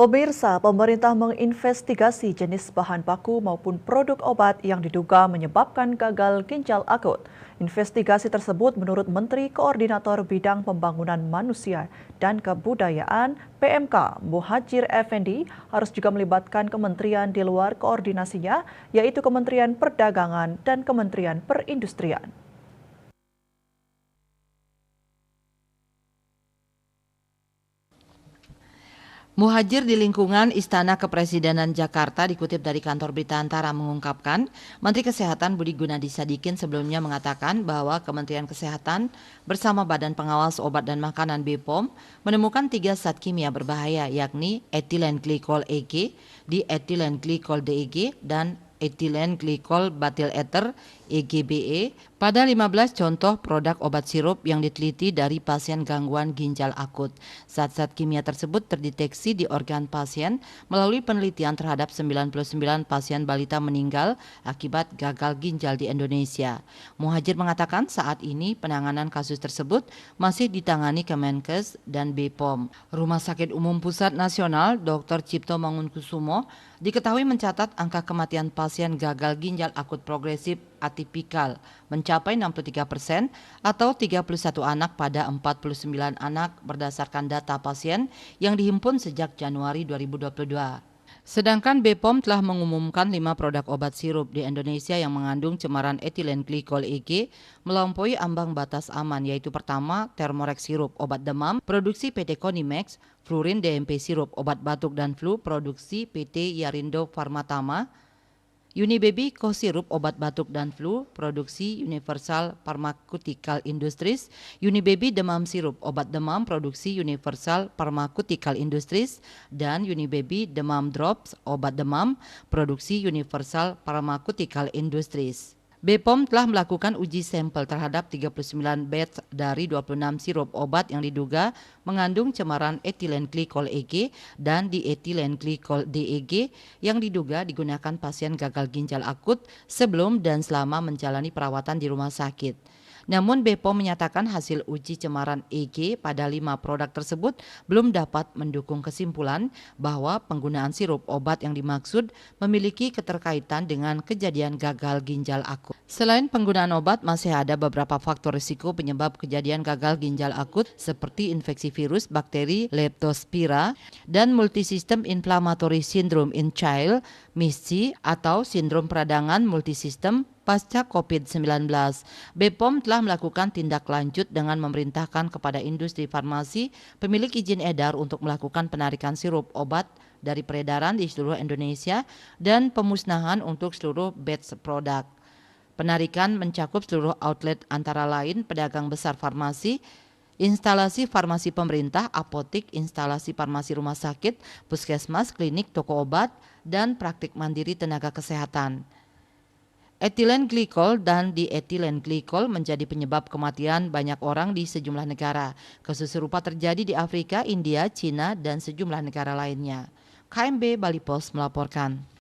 Pemirsa, pemerintah menginvestigasi jenis bahan baku maupun produk obat yang diduga menyebabkan gagal ginjal akut. Investigasi tersebut menurut Menteri Koordinator Bidang Pembangunan Manusia dan Kebudayaan (PMK) Muhadjir Effendi harus juga melibatkan kementerian di luar koordinasinya, yaitu Kementerian Perdagangan dan Kementerian Perindustrian. Muhadjir di lingkungan Istana Kepresidenan Jakarta dikutip dari kantor berita Antara mengungkapkan, Menteri Kesehatan Budi Gunadi Sadikin sebelumnya mengatakan bahwa Kementerian Kesehatan bersama Badan Pengawas Obat dan Makanan BPOM menemukan 3 zat kimia berbahaya yakni etilen glikol EG, dietilen glikol DEG, dan etilen glikol batil ether EGBE pada 15 contoh produk obat sirup yang diteliti dari pasien gangguan ginjal akut. Zat-zat kimia tersebut terdeteksi di organ pasien melalui penelitian terhadap 99 pasien balita meninggal akibat gagal ginjal di Indonesia. Muhadjir mengatakan saat ini penanganan kasus tersebut masih ditangani Kemenkes dan BPOM. Rumah Sakit Umum Pusat Nasional Dr. Cipto Mangunkusumo diketahui mencatat angka kematian pasien gagal ginjal akut progresif atipikal mencapai 63% atau 31 anak pada 49 anak berdasarkan data pasien yang dihimpun sejak Januari 2022. Sedangkan BPOM telah mengumumkan 5 produk obat sirup di Indonesia yang mengandung cemaran etilen glikol EG melampaui ambang batas aman, yaitu pertama Thermorex sirup obat demam produksi PT Konimex, Flurin DMP sirup obat batuk dan flu produksi PT Yarindo Pharmatama, Unibaby cough sirup obat batuk dan flu produksi Universal Pharmaceutical Industries, Unibaby demam sirup obat demam produksi Universal Pharmaceutical Industries, dan Unibaby demam drops obat demam produksi Universal Pharmaceutical Industries. BPOM telah melakukan uji sampel terhadap 39 batch dari 26 sirup obat yang diduga mengandung cemaran etilen glikol EG dan dietilen glikol DEG yang diduga digunakan pasien gagal ginjal akut sebelum dan selama menjalani perawatan di rumah sakit. Namun BPOM menyatakan hasil uji cemaran EG pada 5 produk tersebut belum dapat mendukung kesimpulan bahwa penggunaan sirup obat yang dimaksud memiliki keterkaitan dengan kejadian gagal ginjal akut. Selain penggunaan obat, masih ada beberapa faktor risiko penyebab kejadian gagal ginjal akut seperti infeksi virus, bakteri, Leptospira, dan multisystem inflammatory syndrome in child, MIS-C, atau sindrom peradangan multisistem pasca COVID-19. BPOM telah melakukan tindak lanjut dengan memerintahkan kepada industri farmasi pemilik izin edar untuk melakukan penarikan sirup obat dari peredaran di seluruh Indonesia dan pemusnahan untuk seluruh batch produk. Penarikan mencakup seluruh outlet antara lain pedagang besar farmasi, instalasi farmasi pemerintah, apotik, instalasi farmasi rumah sakit, puskesmas, klinik, toko obat, dan praktik mandiri tenaga kesehatan. Etilen glikol dan dietilen glikol menjadi penyebab kematian banyak orang di sejumlah negara. Kasus serupa terjadi di Afrika, India, Cina, dan sejumlah negara lainnya. KMB Bali Post melaporkan.